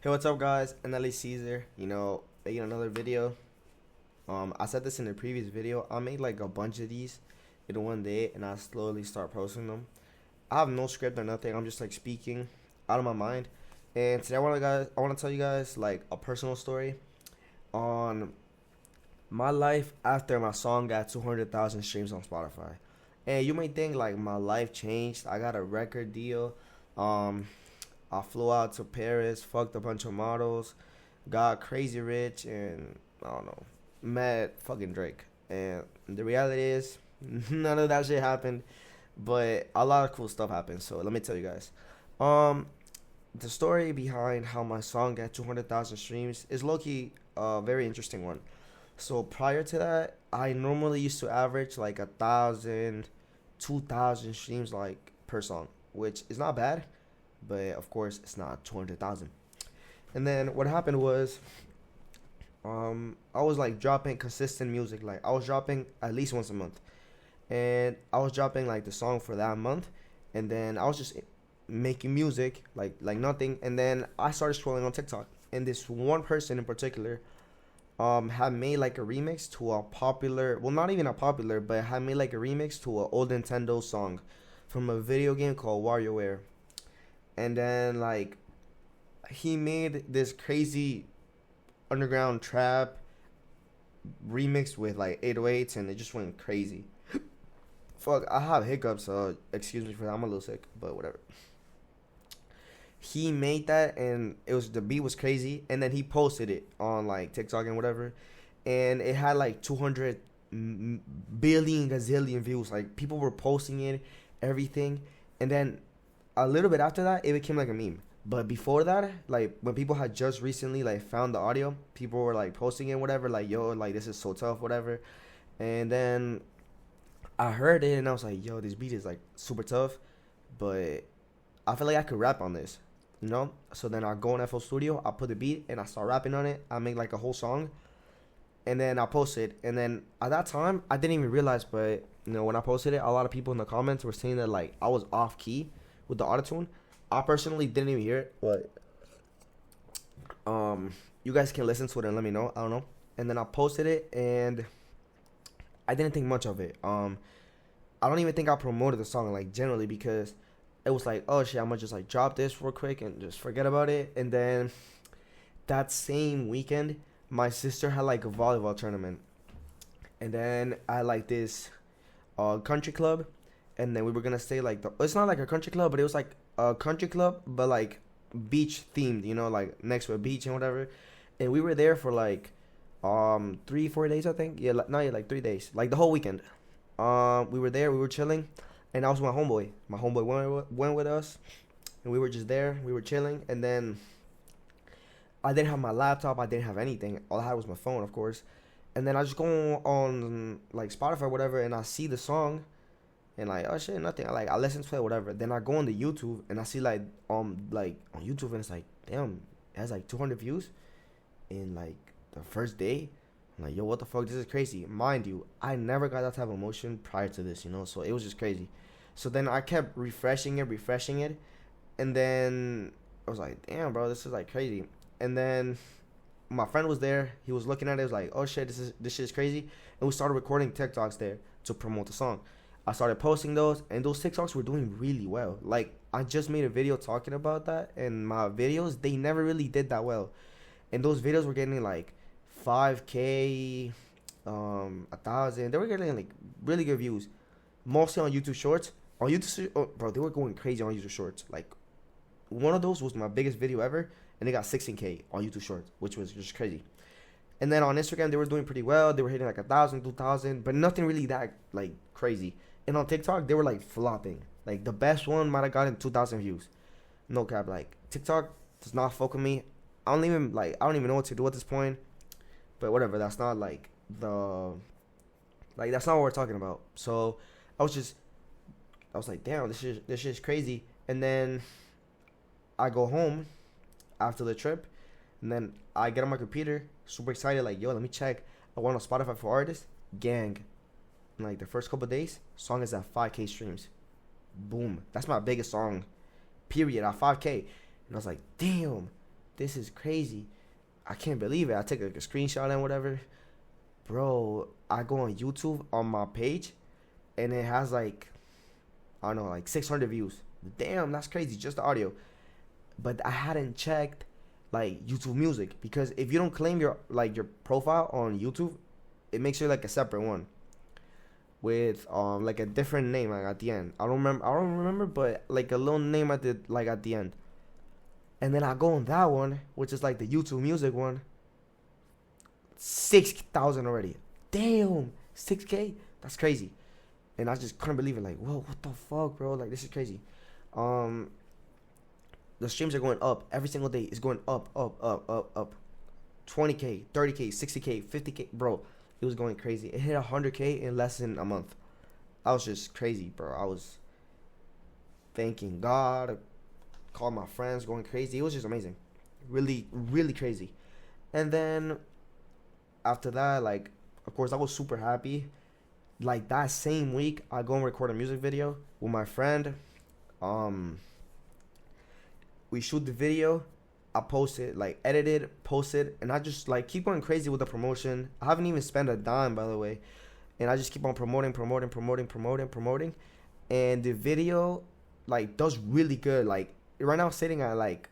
Hey, what's up, guys? NLE Caesar. Making another video. I said this in the previous video. I made like a bunch of these in one day, and I slowly start posting them. I have no script or nothing. I'm just like speaking out of my mind. And today, I want to tell you guys like a personal story on my life after my song got 200,000 streams on Spotify. And you may think like my life changed. I got a record deal. Um, I flew out to Paris, fucked a bunch of models, got crazy rich, and I don't know, met fucking Drake. And the reality is, none of that shit happened, but a lot of cool stuff happened. So let me tell you guys. Um, the story behind how my song got 200,000 streams is low key a very interesting one. So prior to that, I normally used to average like 1,000, 2,000 streams like per song, which is not bad, but of course it's not 200,000. And then what happened was, I was like dropping consistent music. Like I was dropping at least once a month, and I was dropping like the song for that month, and then I was just making music like nothing. And then I started scrolling on TikTok, and this one person in particular had made like a remix to a popular, well, not even a popular, but had made like a remix to an old Nintendo song from a video game called WarioWare. And then like he made this crazy underground trap remix with like 808s, and it just went crazy. Fuck, I have hiccups, so excuse me for that. I'm a little sick, but whatever. He made that, and the beat was crazy, and then he posted it on like TikTok and whatever, and it had like 200 billion gazillion views. Like people were posting it, everything, and then a little bit after that, it became like a meme. But before that, like when people had just recently like found the audio, people were like posting it, whatever, like yo, like this is so tough, whatever. And then I heard it, and I was like, yo, this beat is like super tough, but I feel like I could rap on this. So then I go on FL Studio, I put the beat, and I start rapping on it. I make like a whole song, and then I post it. And then at that time, I didn't even realize, but when I posted it, a lot of people in the comments were saying that like I was off key with the autotune. I personally didn't even hear it, but you guys can listen to it and let me know. I don't know. And then I posted it, and I didn't think much of it. I don't even think I promoted the song like generally, because it was like, oh shit, I'm gonna just like drop this real quick and just forget about it. And then that same weekend, my sister had like a volleyball tournament, and then I had like this country club, and then we were gonna stay like it's not like a country club, but it was like a country club, but like beach themed, like next to a beach and whatever. And we were there for like 3-4 days, I think. Yeah, like, no, yeah, like 3 days, like the whole weekend. We were there, we were chilling, and I was with my homeboy. My homeboy went with us, and we were just there. We were chilling, and then I didn't have my laptop. I didn't have anything. All I had was my phone, of course. And then I just go on like Spotify or whatever, and I see the song, and like, oh shit, nothing. I listen to it, whatever. Then I go on the YouTube, and I see like on YouTube, and it's like, damn, it has like 200 views in like the first day. I'm like, yo, what the fuck? This is crazy. Mind you, I never got that type of emotion prior to this. So it was just crazy. So then I kept refreshing it, and then I was like, damn, bro, this is like crazy. And then my friend was there. He was looking at it. He was like, oh shit, this shit is crazy. And we started recording TikToks there to promote the song. I started posting those, and those TikToks were doing really well. Like I just made a video talking about that, and my videos, they never really did that well. And those videos were getting like 5K, 1,000. They were getting like really good views, mostly on YouTube Shorts. On YouTube, oh, bro, they were going crazy on YouTube Shorts. Like one of those was my biggest video ever, and they got 16K on YouTube Shorts, which was just crazy. And then on Instagram, they were doing pretty well. They were hitting like 1,000, 2,000, but nothing really that like crazy. And on TikTok, they were like flopping. Like the best one might have gotten 2,000 views. No cap. Like TikTok does not fuck with me. I don't even know what to do at this point. But whatever. That's not like the like that's not what we're talking about. So I was just I was like, damn, this shit's crazy. And then I go home after the trip, and then I get on my computer, super excited, like, yo, let me check. I went on Spotify for artists, gang. In like the first couple of days, song is at 5K streams. Boom. That's my biggest song, period, at 5K. And I was like, damn, this is crazy. I can't believe it. I take like a screenshot and whatever. Bro, I go on YouTube on my page and it has like, I don't know, like 600 views. Damn, that's crazy. Just the audio. But I hadn't checked like YouTube Music, because if you don't claim your profile on YouTube, it makes you like a separate one with like a different name like at the end. I don't remember, but like a little name at the end. And then I go on that one, which is like the YouTube Music one. 6,000 already. Damn, 6K. That's crazy. And I just couldn't believe it. Like, whoa, what the fuck, bro? Like, this is crazy. The streams are going up every single day. It's going up, up, up, up, up. 20K, 30K, 60K, 50K, bro. It was going crazy. It hit 100K in less than a month. I was just crazy, bro. I was thanking God. Called my friends, going crazy. It was just amazing. Really, really crazy. And then after that, like, of course, I was super happy. Like, that same week, I go and record a music video with my friend. We shoot the video. I post it, like, edit it, post it, and I just, like, keep going crazy with the promotion. I haven't even spent a dime, by the way. And I just keep on promoting. And the video, like, does really good. Like, right now, sitting at, like,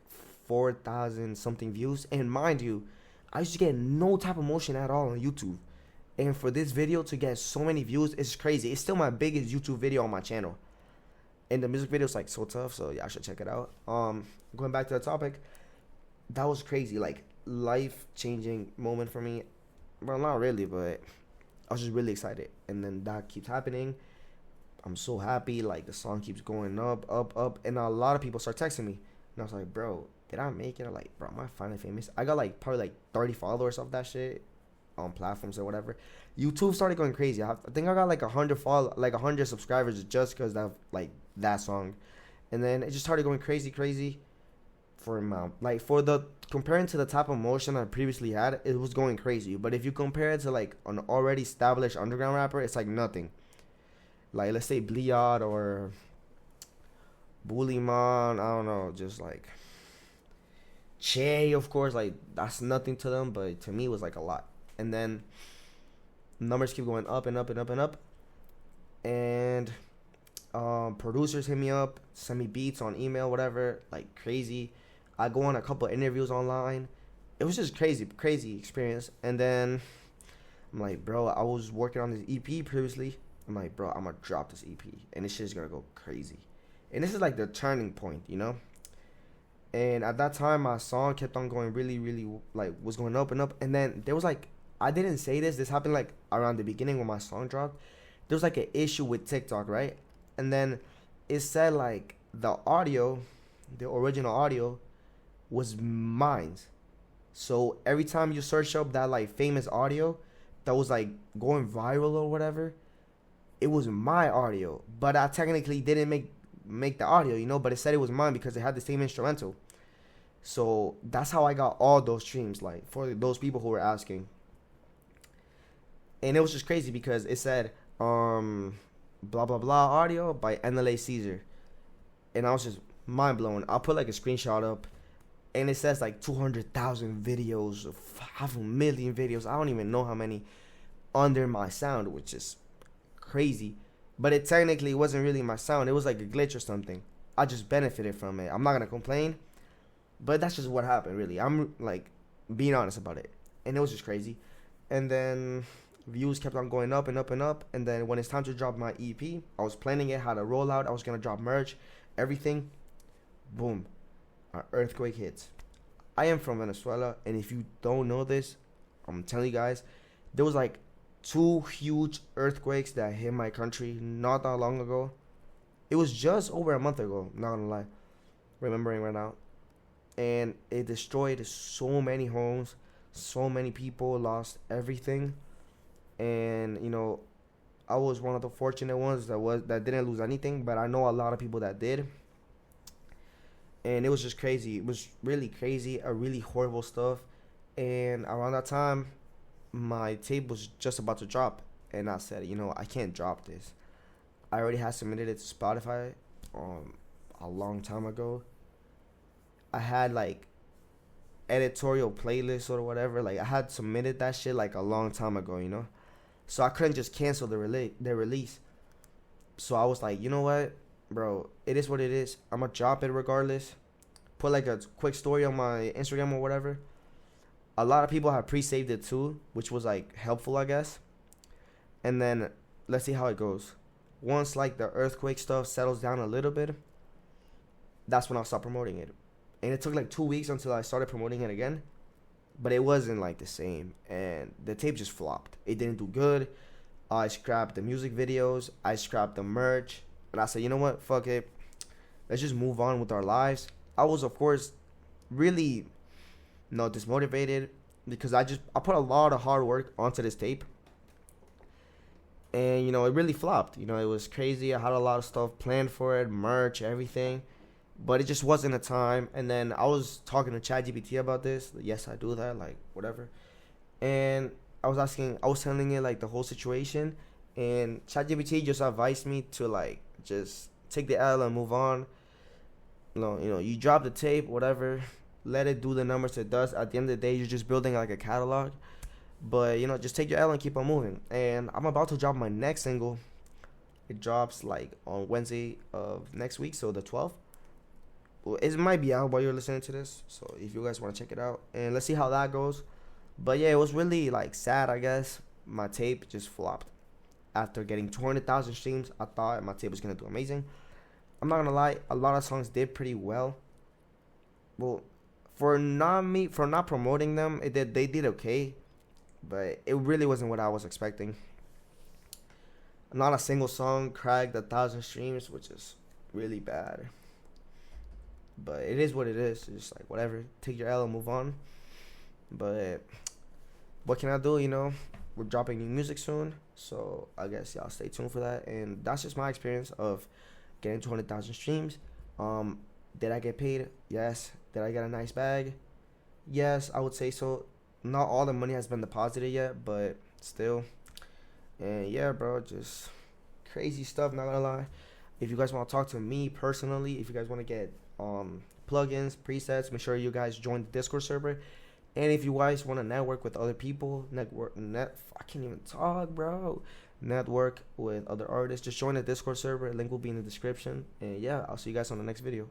4,000 something views. And mind you, I used to get no type of motion at all on YouTube. And for this video to get so many views, it's crazy. It's still my biggest YouTube video on my channel. And the music video is, like, so tough, so y'all should check it out. Going back to the topic, that was crazy. Like, life-changing moment for me. Well, not really, but I was just really excited. And then that keeps happening. I'm so happy. Like, the song keeps going up, up, up. And a lot of people start texting me. And I was like, bro, did I make it? Like, bro, am I finally famous? I got, like, probably, like, 30 followers off that shit on platforms or whatever. YouTube started going crazy. I think I got, like, 100 subscribers just because of, like, that song. And then it just started going crazy for amount. Like, comparing to the type of motion I previously had, it was going crazy. But if you compare it to, like, an already established underground rapper, it's, like, nothing. Like, let's say Bliad or Buliman, I don't know, just, like, Che, of course, like, that's nothing to them, but to me, it was, like, a lot. And then numbers keep going up and up and up and up. And producers hit me up, send me beats on email, whatever, like, crazy. I go on a couple of interviews online. It was just crazy experience. And then I'm like, bro, I was working on this EP previously. I'm like, bro, I'm gonna drop this EP, and this shit's gonna go crazy. And this is like the turning point, you know. And at that time, my song kept on going really, like, was going up and up. And then there was, like, I didn't say this. This happened, like, around the beginning when my song dropped. There was, like, an issue with TikTok, right? And then it said, like, the original audio was mine. So every time you search up that, like, famous audio that was, like, going viral or whatever, it was my audio. But I technically didn't make the audio, you know, but it said it was mine because it had the same instrumental. So that's how I got all those streams, like, for those people who were asking. And it was just crazy because it said blah blah blah audio by NLA Caesar, and I was just mind blown. I'll put, like, a screenshot up, and it says, like, 200,000 videos, 500,000 videos, I don't even know how many, under my sound, which is crazy. But it technically wasn't really my sound. It was like a glitch or something. I just benefited from it. I'm not gonna complain, but that's just what happened, really. I'm, like, being honest about it. And it was just crazy. And then views kept on going up and up and up. And then when it's time to drop my EP, I was planning it, how to roll out. I was gonna drop merch, everything. Boom, an earthquake hits. I am from Venezuela, and if you don't know this, I'm telling you guys, there was, like, 2 huge earthquakes that hit my country not that long ago. It was just over a month ago, not gonna lie, remembering right now. And it destroyed so many homes, so many people lost everything. And, you know, I was one of the fortunate ones that didn't lose anything, but I know a lot of people that did. And it was just crazy. It was really crazy, a really horrible stuff. And around that time, my tape was just about to drop, and I said, you know, I can't drop this. I already had submitted it to Spotify a long time ago. I had, like, editorial playlist or whatever. Like I had submitted that shit like a long time ago, you know. So I couldn't just cancel the release. So I was like, you know what, bro, it is what it is. I'm gonna drop it regardless. Put like a quick story on my Instagram or whatever. A lot of people have pre-saved it too, which was like helpful, I guess. And then let's see how it goes. Once like the earthquake stuff settles down a little bit, that's when I'll stop promoting it. And it took like 2 weeks until I started promoting it again, but it wasn't like the same. And the tape just flopped. It didn't do good. I scrapped the music videos. I scrapped the merch. And I said, you know what? Fuck it. Let's just move on with our lives. I was, of course, really dismotivated because I put a lot of hard work onto this tape. And, you know, it really flopped. You know, it was crazy. I had a lot of stuff planned for it, merch, everything. But it just wasn't a time. And then I was talking to ChatGPT about this. Yes, I do that, like, whatever. And I was telling it, like, the whole situation. And ChatGPT just advised me to, like, just take the L and move on. You drop the tape, whatever. Let it do the numbers it does. At the end of the day, you're just building, like, a catalog. But, just take your L and keep on moving. And I'm about to drop my next single. It drops, like, on Wednesday of next week, so the 12th. Well, it might be out while you're listening to this. So if you guys want to check it out. And let's see how that goes. But, yeah, it was really, like, sad, I guess. My tape just flopped. After getting 200,000 streams, I thought my tape was going to do amazing. I'm not going to lie. A lot of songs did pretty well. Well, for not promoting them, they did okay. But it really wasn't what I was expecting. Not a single song cracked 1,000 streams, which is really bad. But it is what it is. It's just like, whatever. Take your L and move on. But what can I do, We're dropping new music soon. So I guess y'all stay tuned for that. And that's just my experience of getting 200,000 streams. Did I get paid? Yes. Did I get a nice bag? Yes, I would say so. Not all the money has been deposited yet, but still. And yeah, bro, just crazy stuff, not gonna lie. If you guys want to talk to me personally, if you guys want to get plugins, presets, make sure you guys join the Discord server. And if you guys want to network with other people, I can't even talk, bro. Network with other artists, just join the Discord server. Link will be in the description. And yeah, I'll see you guys on the next video.